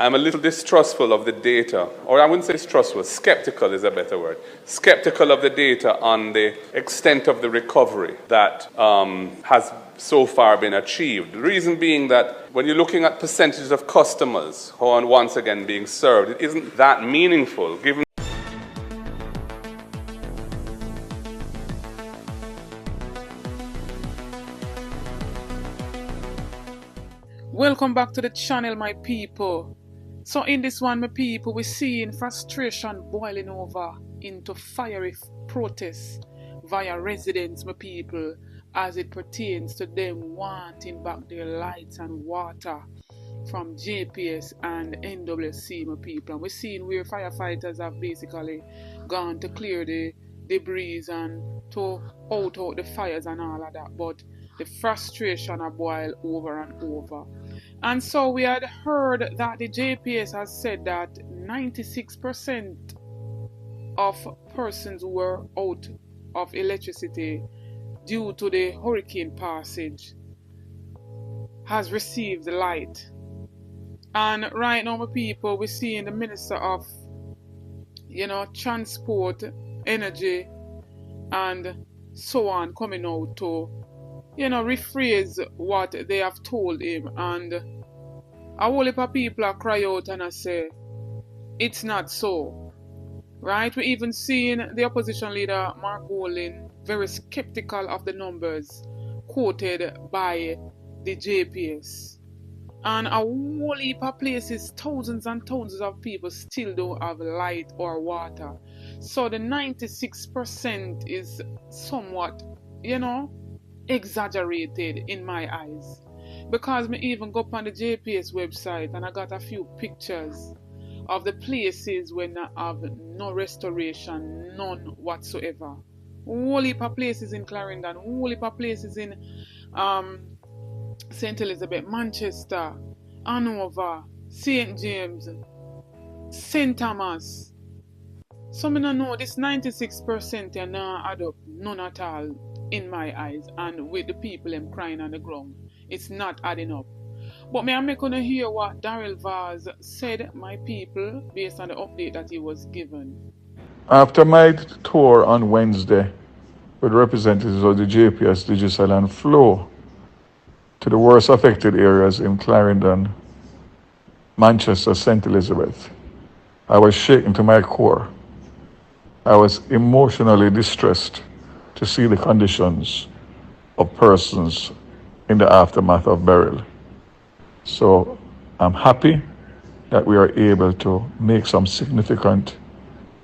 I'm a little distrustful of the data, or I wouldn't say distrustful, skeptical is a better word. Skeptical of the data on the extent of the recovery that has so far been achieved. The reason being that when you're looking at percentages of customers who are once again being served, it isn't that meaningful given. Welcome back to the channel, my people. So in this one, my people, we're seeing frustration boiling over into fiery protests via residents, my people, as it pertains to them wanting back their lights and water from JPS and NWC, my people. And we're seeing where firefighters have basically gone to clear the debris and to out the fires and all of that. But the frustration are boiled over and over. And so we had heard that the JPS has said that 96% of persons were out of electricity due to the hurricane passage has received the light. And right now, my people, we're seeing the Minister of, Transport, Energy, and so on coming out to, rephrase what they have told him. And a whole heap of people are cry out and I say, it's not so. Right? We even seen the opposition leader, Mark Wolin, very skeptical of the numbers quoted by the JPS. And a whole heap of places, thousands and thousands of people still don't have light or water. So the 96% is somewhat, exaggerated in my eyes. Because me even go up on the JPS website and I got a few pictures of the places where I have no restoration, none whatsoever. Whole heap of places in Clarendon, whole heap of places in St. Elizabeth, Manchester, Hanover, St. James, St. Thomas. So I know this 96% are not add up, none at all in my eyes, and with the people them crying on the ground, it's not adding up. But I'm not going to hear what Daryl Vaz said, my people, based on the update that he was given. After my tour on Wednesday with representatives of the JPS, Digital and Flow to the worst affected areas in Clarendon, Manchester, St. Elizabeth, I was shaken to my core. I was emotionally distressed to see the conditions of persons in the aftermath of Beryl. So I'm happy that we are able to make some significant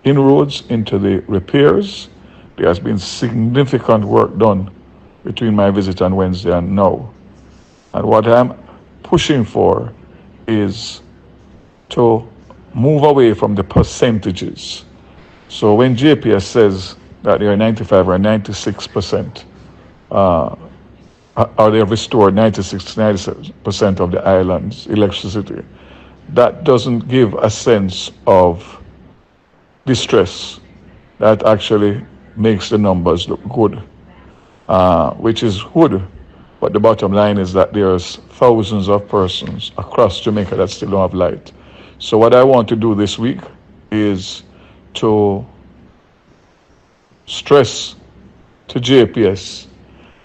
inroads into the repairs. There has been significant work done between my visit on Wednesday and now. And what I'm pushing for is to move away from the percentages. So when JPS says that they are 95 or 96%, or they have restored 96% of the island's electricity, that doesn't give a sense of distress. That actually makes the numbers look good, which is good. But the bottom line is that there's thousands of persons across Jamaica that still don't have light. So what I want to do this week is to stress to JPS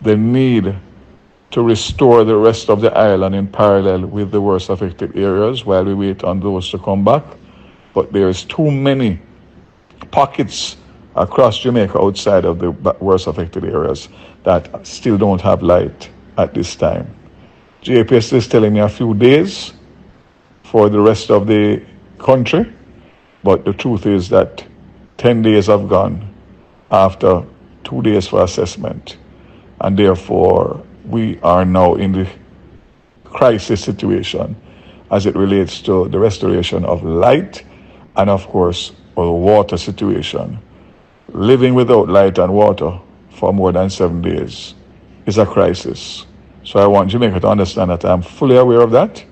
the need to restore the rest of the island in parallel with the worst affected areas while we wait on those to come back. But there's too many pockets across Jamaica outside of the worst affected areas that still don't have light at this time. JPS is telling me a few days for the rest of the country, but the truth is that 10 days have gone after 2 days for assessment, and therefore we are now in the crisis situation as it relates to the restoration of light and, of course, the water situation. Living without light and water for more than 7 days is a crisis. So I want Jamaica to understand that I'm fully aware of that,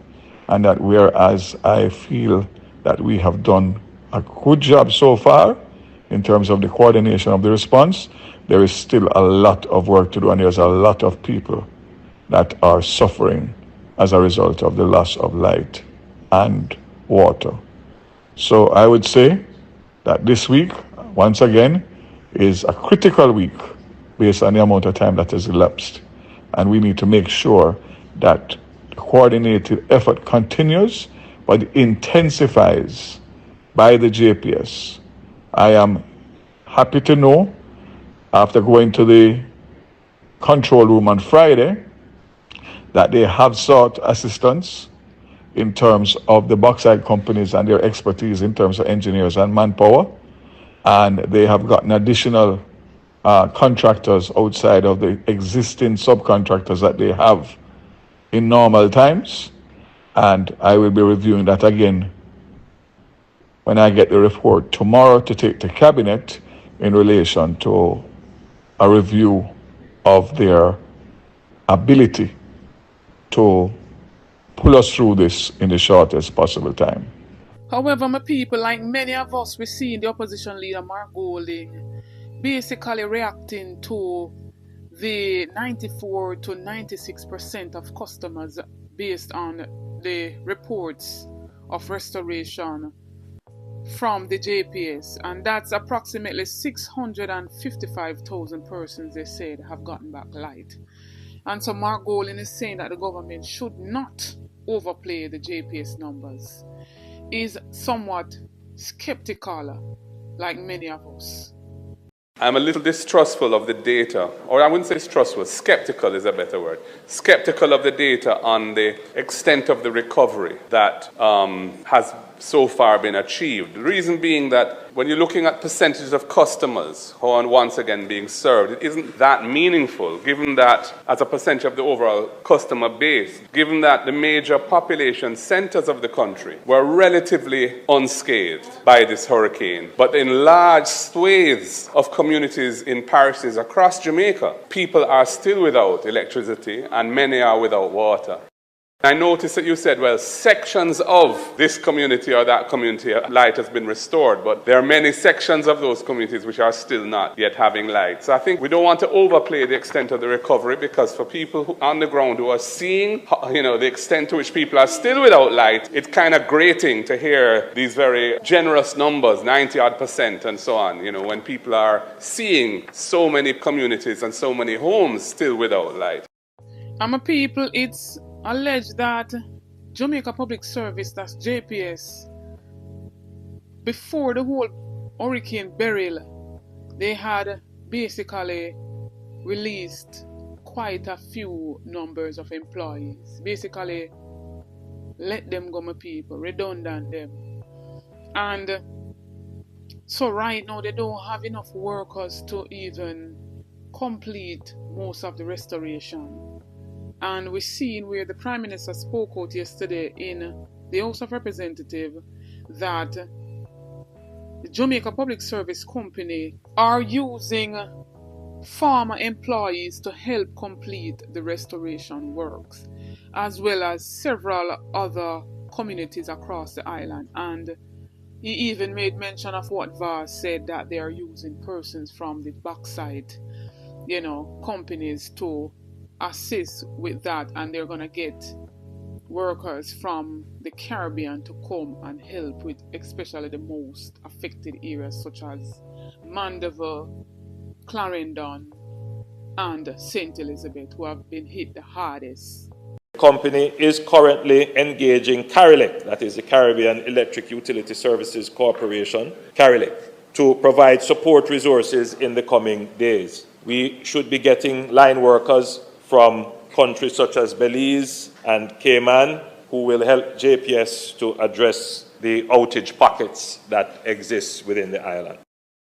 and that whereas I feel that we have done a good job so far in terms of the coordination of the response, there is still a lot of work to do, and there's a lot of people that are suffering as a result of the loss of light and water. So I would say that this week, once again, is a critical week based on the amount of time that has elapsed. And we need to make sure that the coordinated effort continues, but intensifies by the JPS. I am happy to know, after going to the control room on Friday, that they have sought assistance in terms of the bauxite companies and their expertise in terms of engineers and manpower. And they have gotten additional contractors outside of the existing subcontractors that they have in normal times. And I will be reviewing that again when I get the report tomorrow to take to Cabinet in relation to a review of their ability to pull us through this in the shortest possible time. However, my people, like many of us, we're seeing the opposition leader Mark Golding basically reacting to the 94 to 96% of customers based on the reports of restoration from the JPS, and that's approximately 655,000 persons, they said, have gotten back light. And so Mark Golding is saying that the government should not overplay the JPS numbers. Is somewhat skeptical, like many of us. I'm a little distrustful of the data, or I wouldn't say distrustful, skeptical is a better word. Skeptical of the data on the extent of the recovery that has so far been achieved. The reason being that when you're looking at percentages of customers who are once again being served, it isn't that meaningful, given that as a percentage of the overall customer base, given that the major population centers of the country were relatively unscathed by this hurricane. But in large swathes of communities in parishes across Jamaica, people are still without electricity and many are without water. I noticed that you said, well, sections of this community or that community, light has been restored, but there are many sections of those communities which are still not yet having light. So I think we don't want to overplay the extent of the recovery, because for people on the ground who are seeing, the extent to which people are still without light, it's kind of grating to hear these very generous numbers, 90% and so on, when people are seeing so many communities and so many homes still without light. And my people, it's alleged that Jamaica Public Service, that's JPS, before the whole hurricane beryl, they had basically released quite a few numbers of employees. Basically, let them go, my people, redundant them. And so right now they don't have enough workers to even complete most of the restoration. And we're seeing where the Prime Minister spoke out yesterday in the House of Representatives that the Jamaica Public Service Company are using former employees to help complete the restoration works, as well as several other communities across the island. And he even made mention of what VAR said, that they are using persons from the backside, companies to assist with that, and they're going to get workers from the Caribbean to come and help with especially the most affected areas such as Mandeville, Clarendon and St. Elizabeth, who have been hit the hardest. The company is currently engaging CARILEC, that is the Caribbean Electric Utility Services Corporation, CARILEC, to provide support resources in the coming days. We should be getting line workers from countries such as Belize and Cayman, who will help JPS to address the outage pockets that exist within the island.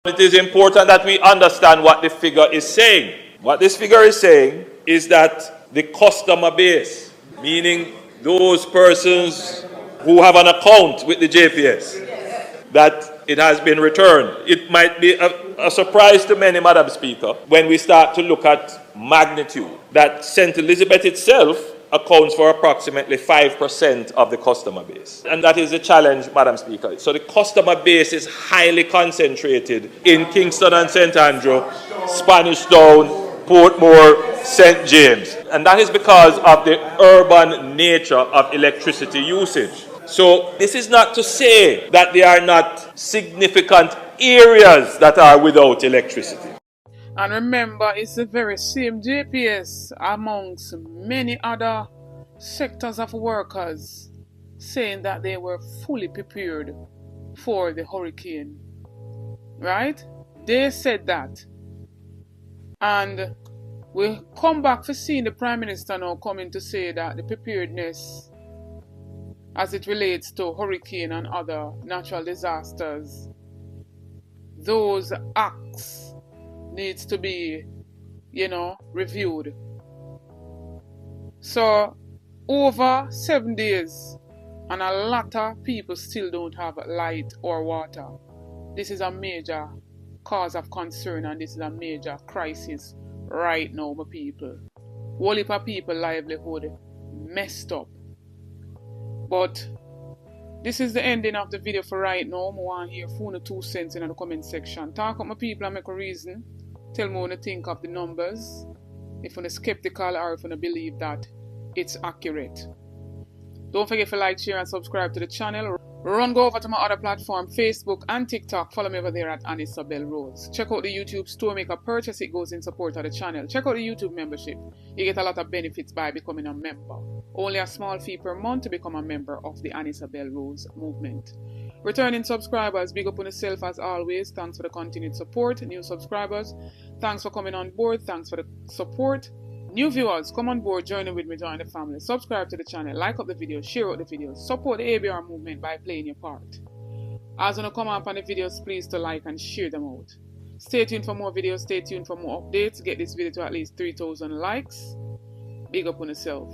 It is important that we understand what the figure is saying. What this figure is saying is that the customer base, meaning those persons who have an account with the JPS, that it has been returned. It might be a surprise to many, Madam Speaker, when we start to look at magnitude, that St. Elizabeth itself accounts for approximately 5% of the customer base. And that is a challenge, Madam Speaker. So the customer base is highly concentrated in Kingston and St. Andrew, Spanish Town, Portmore, St. James. And that is because of the urban nature of electricity usage. So this is not to say that there are not significant areas that are without electricity. And remember, it's the very same JPS amongst many other sectors of workers saying that they were fully prepared for the hurricane. Right? They said that. And we come back for seeing the Prime Minister now coming to say that the preparedness as it relates to hurricane and other natural disasters, those acts needs to be, reviewed. So, over 7 days, and a lot of people still don't have light or water. This is a major cause of concern, and this is a major crisis right now, my people. Whole heap of people livelihood messed up. But this is the ending of the video for right now. I want to hear 2 cents in the comment section. Talk up my people and make a reason. Tell me what you think of the numbers. If you're skeptical or if you believe that it's accurate. Don't forget to like, share and subscribe to the channel. Go over to my other platform, Facebook and TikTok. Follow me over there at Anisabel Rose. Check out the YouTube store, make a purchase. It goes in support of the channel. Check out the YouTube membership. You get a lot of benefits by becoming a member. Only a small fee per month to become a member of the Anisabel Rose movement. Returning subscribers, big up on yourself as always. Thanks for the continued support. New subscribers, thanks for coming on board. Thanks for the support. New viewers, come on board, join in with me, join the family. Subscribe to the channel, like up the video, share out the videos, support the ABR movement by playing your part. As you come up on the videos, please to like and share them out. Stay tuned for more videos, stay tuned for more updates. Get this video to at least 3,000 likes. Big up on yourself.